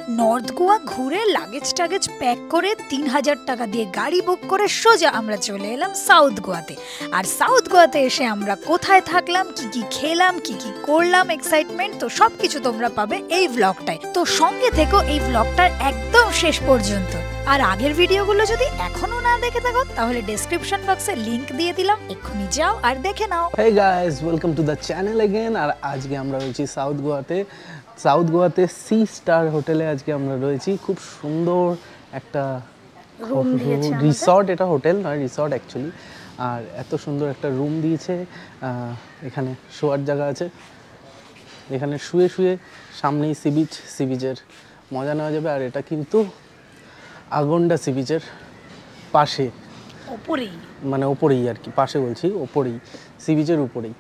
North Goa ঘুরে luggage টাগেজ pack করে ৩,০০০ টাকা দিয়ে গাড়ি বুক করে সোজা আমরা চলে এলাম সাউথ গোয়াতে। আর সাউথ গোয়াতে এসে আমরা কোথায় থাকলাম, কি কি খেলাম, কি কি করলাম, এক্সাইটমেন্ট তো সবকিছু তোমরা পাবে এই ব্লগটায়। তো সঙ্গে থেকো এই ব্লগটার একদম শেষ পর্যন্ত। আর আগের ভিডিওগুলো যদি এখনো না দেখে থাকো তাহলে ডেসক্রিপশন বক্সে লিংক দিয়ে দিলাম, এক্ষুনি যাও আর দেখে নাও। Hey guys, welcome to the channel again। আর আজকে আমরা রয়েছি সাউথ গোয়াতে সি স্টার হোটেলে। আজকে আমরা রয়েছি, খুব সুন্দর একটা রিসর্ট, এটা হোটেল নয় রিসর্ট অ্যাকচুয়ালি। আর এত সুন্দর একটা রুম দিয়েছে, এখানে শোয়ার জায়গা আছে, এখানে শুয়ে শুয়ে সামনেই সি বিচের মজা নেওয়া যাবে। আর এটা কিন্তু আগন্ডা সি বিচের পাশে, মানে ওপরেই আর কি, পাশে বলছি ওপরেই, সি বিচের উপরেই।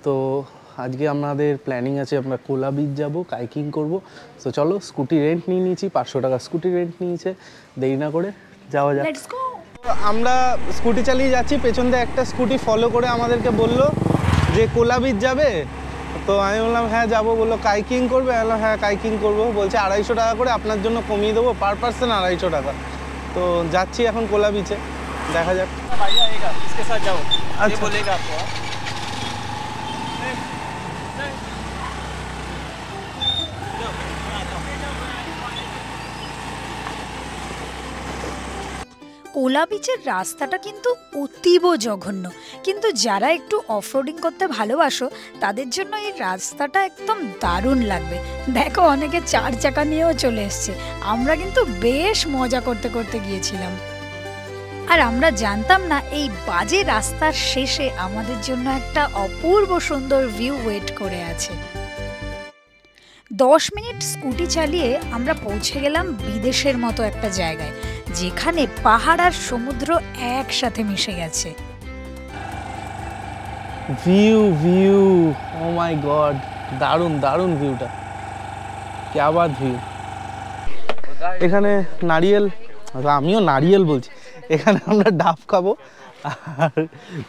তো আজকে আমাদের প্ল্যানিং আছে, আমরা কোলা বিচ যাবো, কাইকিং করবো। তো চলো, স্কুটি রেন্ট নিয়ে নিয়েছি, 500 টাকা স্কুটি রেন্ট নিয়েছে, দেরি না করে যাওয়া যাক। আমরা স্কুটি চালিয়ে যাচ্ছি, পেছন দিয়ে একটা স্কুটি ফলো করে আমাদেরকে বললো যে কোলা বিচ যাবে। তো আমি বললাম হ্যাঁ যাবো, বললো কাইকিং করবে, বললাম হ্যাঁ কাইকিং করবো। বলছে 250 টাকা করে আপনার জন্য কমিয়ে দেবো, পার পার্সন 250 টাকা। তো যাচ্ছি এখন কোলা বিচে, দেখা যাক। কোলা বিচের রাস্তাটা কিন্তু অতীব জঘন্য, কিন্তু যারা একটু অফরোডিং করতে ভালোবাসো তাদের জন্য এই রাস্তাটা একদম দারুণ লাগবে। দেখো অনেকে 4 চাকা নিয়েও চলে এসছে, আমরা কিন্তু বেশ মজা করতে করতে গিয়েছিলাম। আর আমরা জানতাম না এই বাজে রাস্তার শেষে আমাদের জন্য একটা অপূর্ব সুন্দর ভিউ ওয়েট করে আছে। 10 মিনিট স্কুটি চালিয়ে আমরা পৌঁছে গেলাম বিদেশের মতো একটা জায়গায়, যেখানে পাহাড় আর সমুদ্র একসাথে মিশে গেছে। ভিউ ও মাই গড, দারুণ দারুণ ভিউটা, क्या बात ভিউ। এখানে নারিয়েল, আমিও নারিয়েল বলছি, এখানে আমরা ডাব খাবো আর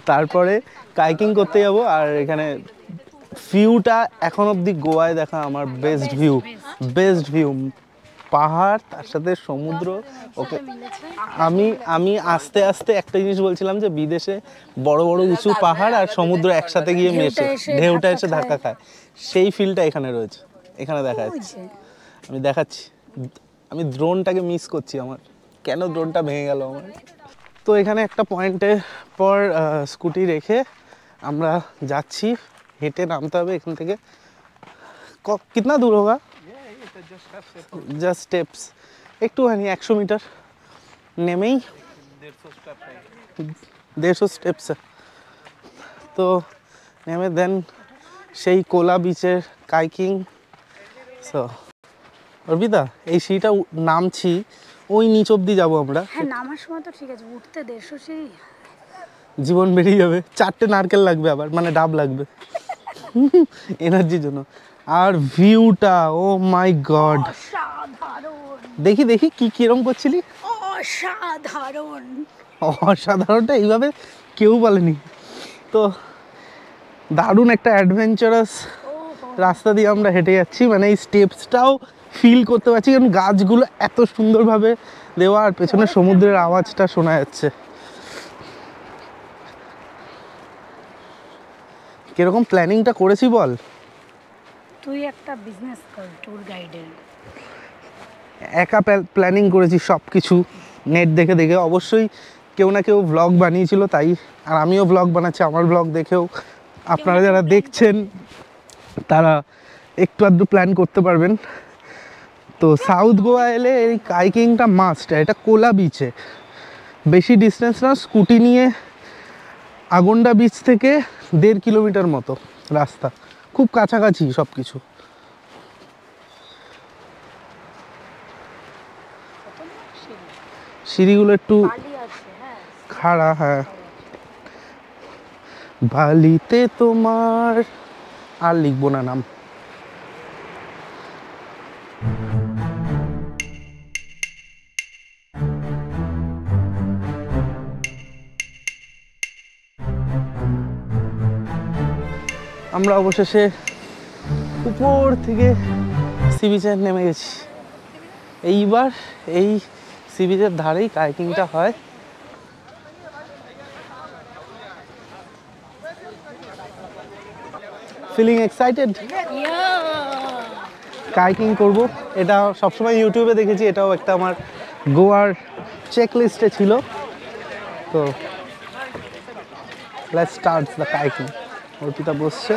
তারপরে কাইকিং করতে যাব। আর এখানে ভিউটা এখন অবধি গোয়ায় দেখা আমার বেস্ট ভিউ, পাহাড় তার সাথে সমুদ্র। ওকে, আমি আস্তে আস্তে একটা জিনিস বলছিলাম যে বিদেশে বড় বড় উঁচু পাহাড় আর সমুদ্র একসাথে গিয়ে মেশে, ঢেউটা এসে ধাক্কা খায়, সেই ফিলটা এখানে রয়েছে, এখানে দেখা যাচ্ছে। আমি দেখাচ্ছি, আমি ড্রোনটাকে মিস করছি, আমার কেন ড্রোনটা ভেঙে গেল আমার। তো এখানে একটা পয়েন্টে পর স্কুটি রেখে আমরা যাচ্ছি, হেঁটে নামতে হবে এখান থেকে। কিতনা দূর হোগা? জাস্ট স্টেপস, একটুখানি 100 মিটার নেমেই 150 স্টেপস। তো নেমে দেন সেই কোলা বিচের কাইকিং। সো অর্পিতা, এই সিঁড়িটা নামছি, ওই নিচ অব্দি যাবো আমরা। হ্যাঁ, নামার সময় তো ঠিক আছে, উঠতে 150 সিঁড়ি জীবন বেরিয়ে যাবে। 4টে নারকেল লাগবে, আবার মানে ডাব লাগবে এনার্জির জন্য। আর ভিউটা, ও মাই গড, দেখি কি কিরম করছিলি। অসাধারণটা এইভাবে কেউ বলেনি। তো দারুণ একটা অ্যাডভেঞ্চারাস রাস্তা দিয়ে আমরা হেঁটে যাচ্ছি, মানে এই স্টেপসটাও ফিল করতে পারছি, কারণ গাছগুলো এত সুন্দরভাবে দেওয়া আর পেছনে সমুদ্রের আওয়াজটা শোনা যাচ্ছে। কিরকম প্ল্যানিংটা করেছি বল? তুই একটা বিজনেস কর, ট্যুর গাইডের। একা প্ল্যানিং করেছি সব কিছু, নেট দেখে অবশ্যই কেউ না কেউ ব্লগ বানিয়েছিল তাই, আর আমিও ব্লগ বানাচ্ছি। আমার ব্লগ দেখেও আপনারা যারা দেখছেন তারা একটু আধটু প্ল্যান করতে পারবেন। তো সাউথ গোয়া এলে এই কাইকিংটা মাস্ট। এটা কোলা বিচে, বেশি ডিস্টেন্স না, স্কুটি নিয়ে আগন্ডা বিচ থেকে 1.5 কিলোমিটার মতো রাস্তা, খুব কাছাকাছি সব কিছু। সিঁড়িগুলো একটু খাড়া, হ্যাঁ। বালিতে তোমার, আর লিখবো না নাম। আমরা অবশেষে উপর থেকে সি বিচে নেমে গেছি। এইবার এই সি বিচের ধারেই কায়াকিংটা হয়। Feeling excited? কায়াকিং করব, এটা সবসময় ইউটিউবে দেখেছি, এটাও একটা আমার গোয়ার চেক লিস্টে ছিল। তো let's start the kayaking. Arpita বসছে।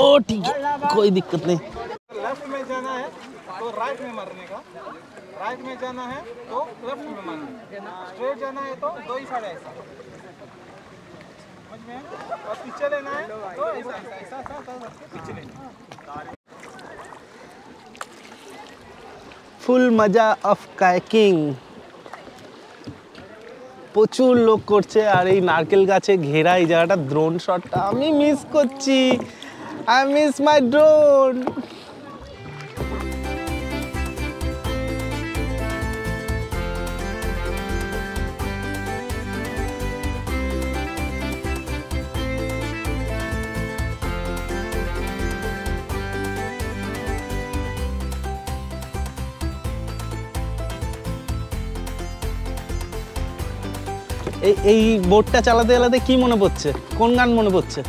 ओ ठीक है, कोई दिक्कत नहीं। लेफ्ट में जाना है तो राइट में मारने का, राइट में जाना है तो लेफ्ट में मारना है, स्ट्रेट जाना है तो दो ही साइड ऐसा, समझ में? और पीछे लेना है तो ऐसा ऐसा ऐसा ऐसा पीछे लेना। ফুল মজা অফ কায়াকিং। প্রচুর লোক করছে, আর এই নারকেল গাছে ঘেরা এই জায়গাটা, ড্রোন শটটা আমি মিস করছি। I miss my drone. এই বোটটা চালাতে চালাতে কি মনে পড়ছে? কোন গান মনে পড়ছে?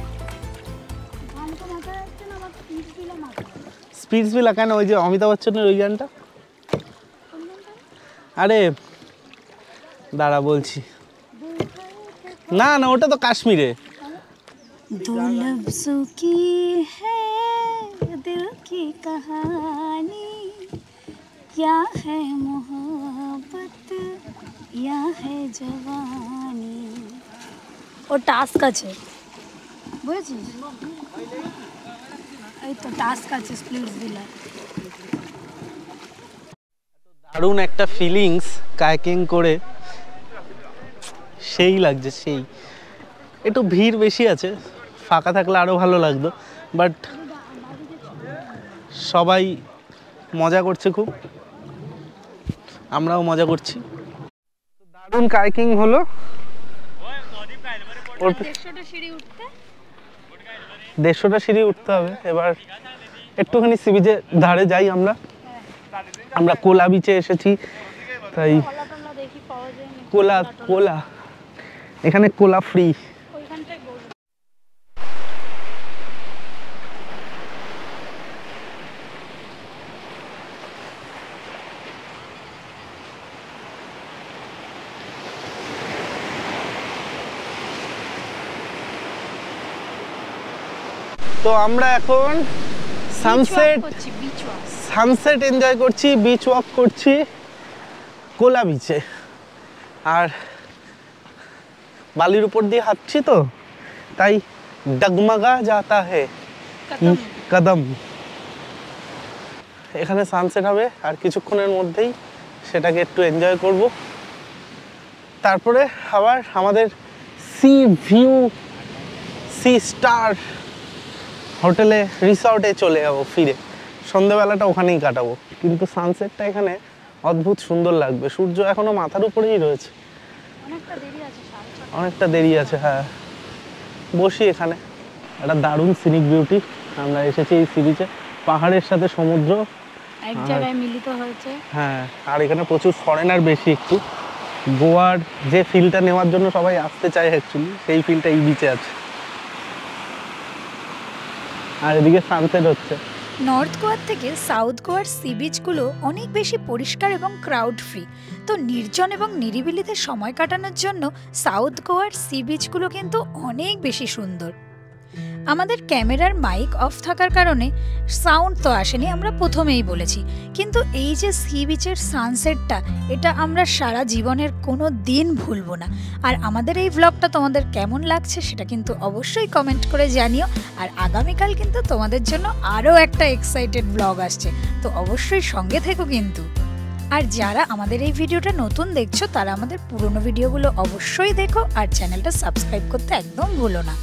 স্পিটসভিলা। কেন? ওই যে অমিতাভ বচ্চনের ওই গানটা। আরে দাঁড়া বলছি। না না, ওটা তো কাশ্মীরে। दो लफ्ज़ों की है दिल की कहानी, क्या है मोहब्बत या है जवानी। ও টাস্ক আছে, বুঝেছিস? এই তো টাস্ক আছে স্প্লিটসভিলা। দারুণ একটা ফিলিংস কায়াকিং করে, সেই লাগছে সেই। একটু ভিড় বেশি আছে, ফাঁকা থাকলে আরও ভালো লাগতো, বাট সবাই মজা করছে খুব, আমরাও মজা করছি। দারুণ কায়াকিং হলো। 150টা সিঁড়ি উঠতে হবে। এবার একটুখানি সি বিচের ধারে যাই। আমরা কোলা বিচে এসেছি, তাই কোলা কোলা এখানে কোলা ফ্রি। তো আমরা এখন সানসেট এনজয় করছি, বিচ ওয়াক করছি কোলা বিচে। আর বালির উপর দিয়ে হাঁটছি তো, তাই ডগমগা যাতা হে কদম। এখানে সানসেট হবে আর কিছুক্ষণের মধ্যেই, সেটাকে একটু এনজয় করব। তারপরে আবার আমাদের সি ভিউ সি স্টার হোটেলে রিসর্টে চলে যাবো ফিরে। সন্ধ্যেবেলাটা ওখানেই কাটাবো, কিন্তু সানসেটটা এখানে অদ্ভুত সুন্দর লাগবে। সূর্য এখনো মাথার উপরেই রয়েছে, অনেকটা দেরি আছে। হ্যাঁ, বসি এখানে। একটা দারুণ সিনিক বিউটি। আমরা এসেছি এই সি বিচে, পাহাড়ের সাথে সমুদ্র এক জায়গায় মিলিত হয়েছে। হ্যাঁ, আর এখানে প্রচুর ফরেনার বেশি। একটু গোয়ার যে ফিলটা নেওয়ার জন্য সবাই আসতে চায় অ্যাকচুয়ালি, সেই ফিলটা এই বিচে আছে। আর এদিকে সানসেট হচ্ছে। নর্থ গোয়ার থেকে সাউথ গোয়ার সি বিচগুলো অনেক বেশি পরিষ্কার এবং ক্রাউড ফ্রি। তো নির্জন এবং নিরিবিলিতে সময় কাটানোর জন্য সাউথ গোয়ার সি বিচগুলো কিন্তু অনেক বেশি সুন্দর। আমাদের ক্যামেরার মাইক অফ থাকার কারণে সাউন্ড তো আসেনি, আমরা প্রথমেই বলেছি। কিন্তু এই যে সি বিচের সানসেটটা, এটা আমরা সারা জীবনের কোনো দিন ভুলবো না। আর আমাদের এই ব্লগটা তোমাদের কেমন লাগছে সেটা কিন্তু অবশ্যই কমেন্ট করে জানিও। আর আগামীকাল কিন্তু তোমাদের জন্য আরও একটা এক্সাইটেড ব্লগ আসছে, তো অবশ্যই সঙ্গে থেকো কিন্তু। আর যারা আমাদের এই ভিডিওটা নতুন দেখছো, তারা আমাদের পুরনো ভিডিওগুলো অবশ্যই দেখো, আর চ্যানেলটা সাবস্ক্রাইব করতে একদম ভুলো না।